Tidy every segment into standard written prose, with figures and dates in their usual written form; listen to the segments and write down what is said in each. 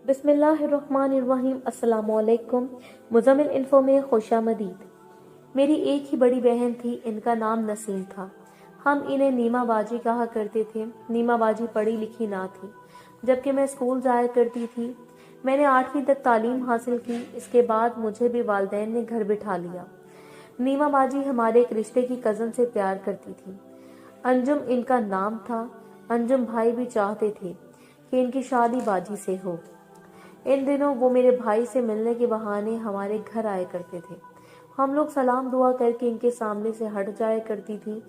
بسم اللہ الرحمن الرحیم۔ السلام علیکم۔ مزمل انفو میں خوش آمدید۔ میری ایک ہی بڑی بہن تھی، ان کا نام نسیم تھا۔ ہم انہیں نیما باجی کہا کرتے تھے۔ نیما باجی پڑھی لکھی نہ تھی، جبکہ میں اسکول جایا کرتی تھی۔ میں نے 8ویں تک تعلیم حاصل کی، اس کے بعد مجھے بھی والدین نے گھر بٹھا لیا۔ نیما باجی ہمارے ایک رشتے کی کزن سے پیار کرتی تھی، انجم ان کا نام تھا۔ انجم بھائی بھی چاہتے تھے کہ ان کی شادی باجی سے ہو۔ ان دنوں وہ میرے بھائی سے ملنے کے بہانے ہمارے گھر آئے کرتے تھے۔ ہم لوگ سلام دعا کر کے ان کے سامنے سے ہٹ جایا کرتی تھی،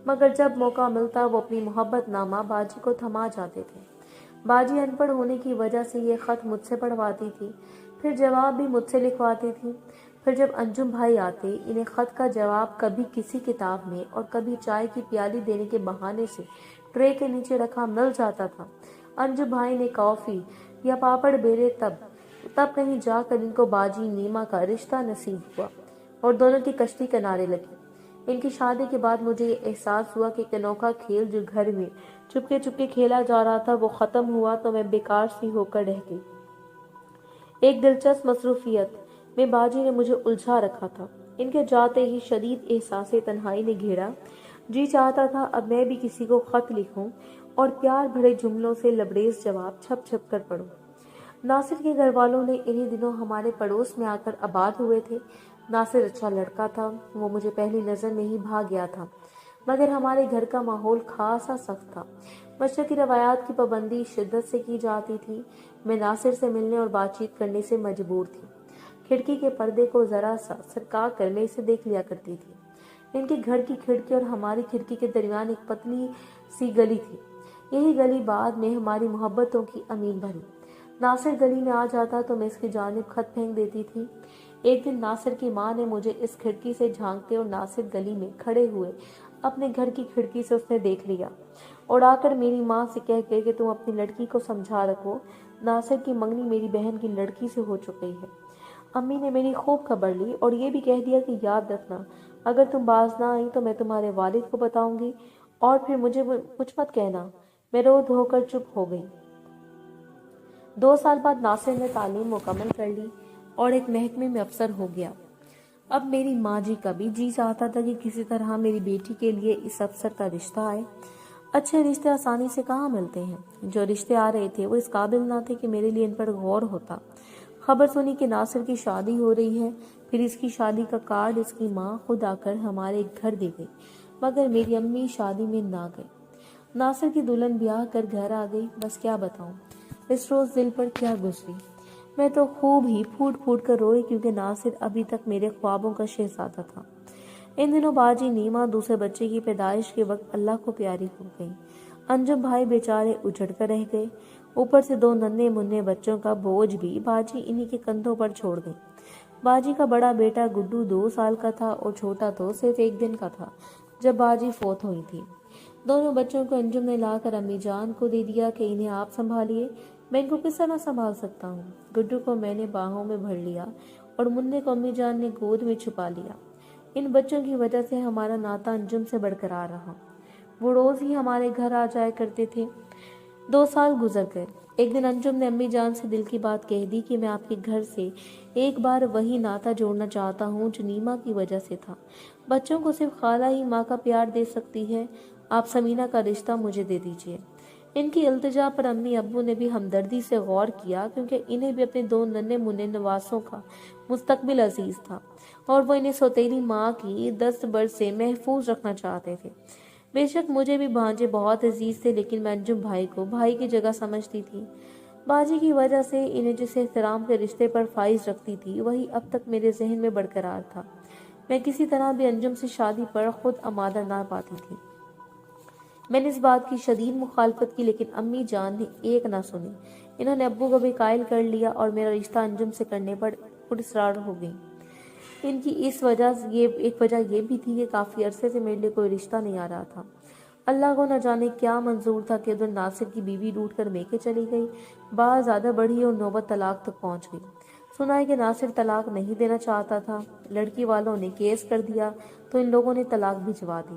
مگر جب موقع ملتا وہ اپنی محبت نامہ باجی کو تھما جاتے تھے۔ باجی ان پڑھ ہونے کی وجہ سے یہ خط مجھ سے پڑھواتی تھی، پھر جواب بھی مجھ سے لکھواتی تھی۔ پھر جب انجم بھائی آتے، انہیں خط کا جواب کبھی کسی کتاب میں اور کبھی چائے کی پیالی دینے کے بہانے سے ٹرے کے نیچے رکھا مل جاتا تھا۔ انجم بھائی نے کافی یا پاپڑ بیلے، تب کہیں جا کر ان کو باجی نیما کا رشتہ نصیب ہوا اور دونوں کی کشتی کنارے لگی۔ ان کی شادی کے بعد مجھے یہ احساس ہوا کہ ایک انوکھا کھیل جو گھر میں چپکے چپکے کھیلا جا رہا تھا وہ ختم ہوا تو میں بیکار سی ہو کر رہ گئی۔ ایک دلچسپ مصروفیت میں باجی نے مجھے الجھا رکھا تھا۔ ان کے جاتے ہی شدید احساس تنہائی نے گھیرا۔ جی چاہتا تھا اب میں بھی کسی کو خط لکھوں اور پیار بھرے جملوں سے لبریز جواب چھپ چھپ کر پڑھوں۔ ناصر کے گھر والوں نے انہی دنوں ہمارے پڑوس میں آ کر آباد ہوئے تھے۔ ناصر اچھا لڑکا تھا، وہ مجھے پہلی نظر میں ہی بھا گیا تھا، مگر ہمارے گھر کا ماحول خاصا سخت تھا۔ مشرقی روایات کی پابندی شدت سے کی جاتی تھی۔ میں ناصر سے ملنے اور بات چیت کرنے سے مجبور تھی۔ کھڑکی کے پردے کو ذرا سا سرکا کر میں اسے دیکھ لیا کرتی تھی۔ ان کے گھر کی کھڑکی اور ہماری کھڑکی کے درمیان ایک پتلی سی گلی تھی۔ یہی گلی بعد میں ہماری محبتوں کی امین بنی۔ ناصر گلی میں آ جاتا تو میں اس کی جانب خط پھینک دیتی تھی۔ ایک دن ناصر کی ماں نے مجھے اس کھڑکی سے جھانکتے اور ناصر گلی میں کھڑے ہوئے اپنے گھر کی کھڑکی سے اس نے دیکھ لیا اور آ کر میری ماں سے کہہ گئے کہ تم اپنی لڑکی کو سمجھا رکھو، ناصر کی منگنی میری بہن کی لڑکی سے ہو چکی ہے۔ امی نے میری خوب خبر لی اور یہ بھی کہہ دیا کہ یاد رکھنا اگر تم باز نہ آئی تو میں تمہارے والد کو بتاؤں گی اور پھر مجھے کچھ مت کہنا۔ میں رو دھو کر چپ ہو گئی۔ 2 سال بعد ناصر نے تعلیم مکمل کر لی اور ایک محکمے میں افسر ہو گیا۔ اب میری ماں جی کا بھی جی چاہتا تھا کہ کسی طرح میری بیٹی کے لیے اس افسر کا رشتہ آئے۔ اچھے رشتے آسانی سے کہاں ملتے ہیں۔ جو رشتے آ رہے تھے وہ اس قابل نہ تھے کہ میرے لیے ان پر غور ہوتا۔ خبر سنی کہ ناصر کی شادی ہو رہی ہے، پھر اس کی شادی کا کارڈ اس کی ماں خود آ کر ہمارے گھر دے گئی، مگر میری امی شادی میں نہ گئی۔ ناصر کی دلہن بیاہ کر گھر آ گئی۔ بس کیا بتاؤں اس روز دل پر کیا گزری۔ میں تو خوب ہی پھوٹ پھوٹ کر روئی کیونکہ ناصر ابھی تک میرے خوابوں کا شہزادہ تھا۔ ان دنوں باجی نیما دوسرے بچے کی پیدائش کے وقت اللہ کو پیاری ہو گئی۔ انجم بھائی بیچارے اجڑ کر رہ گئے، اوپر سے 2 ننھے منھے بچوں کا بوجھ بھی باجی انہی کے کندھوں پر چھوڑ گئی۔ باجی کا بڑا بیٹا گڈو 2 سال کا تھا اور چھوٹا تو صرف 1 دن کا تھا جب باجی فوت ہوئی تھی۔ دونوں بچوں کو انجم نے لا کر امی جان کو دے دیا کہ انہیں آپ سنبھالیے، میں ان کو کس طرح سنبھال سکتا ہوں۔ گڈو کو میں نے باہوں میں بھر لیا اور مننے کو امی جان نے گود میں چھپا لیا۔ ان بچوں کی وجہ سے ہمارا ناتا انجم سے برقرار رہا۔ وہ روز ہی ہمارے گھر آ جایا کرتے تھے۔ 2 سال گزر گئے۔ ایک دن انجم نے امی جان سے دل کی بات کہہ دی کہ میں آپ کے گھر سے ایک بار وہی ناتا جوڑنا چاہتا ہوں جو نیما کی وجہ سے تھا۔ بچوں کو صرف خالہ ہی ماں کا پیار دے سکتی ہے، آپ سمینہ کا رشتہ مجھے دے دیجیے۔ ان کی التجا پر امی ابو نے بھی ہمدردی سے غور کیا کیونکہ انہیں بھی اپنے 2 ننھے منھے نواسوں کا مستقبل عزیز تھا اور وہ انہیں سوتیلی ماں کی دستبرد سے محفوظ رکھنا چاہتے تھے۔ بے شک مجھے بھی بھانجے بہت عزیز تھے، لیکن میں انجم بھائی کو بھائی کی جگہ سمجھتی تھی۔ باجی کی وجہ سے انہیں جس احترام کے رشتے پر فائز رکھتی تھی وہی اب تک میرے ذہن میں برقرار تھا۔ میں کسی طرح بھی انجم سے شادی پر خود آمادہ نہ پاتی تھی۔ میں نے اس بات کی شدید مخالفت کی لیکن امی جان نے ایک نہ سنی۔ انہوں نے ابو کو بھی قائل کر لیا اور میرا رشتہ انجم سے کرنے پر پراسرار ہو گئی۔ ان کی ایک وجہ یہ بھی تھی کہ کافی عرصے سے میرے لیے کوئی رشتہ نہیں آ رہا تھا۔ اللہ کو نہ جانے کیا منظور تھا کہ ادھر ناصر کی بیوی روٹ کر میکے چلی گئی، بات زیادہ بڑھی اور نوبت طلاق تک پہنچ گئی۔ سنا ہے کہ ناصر طلاق نہیں دینا چاہتا تھا، لڑکی والوں نے کیس کر دیا تو ان لوگوں نے طلاق بھجوا دی۔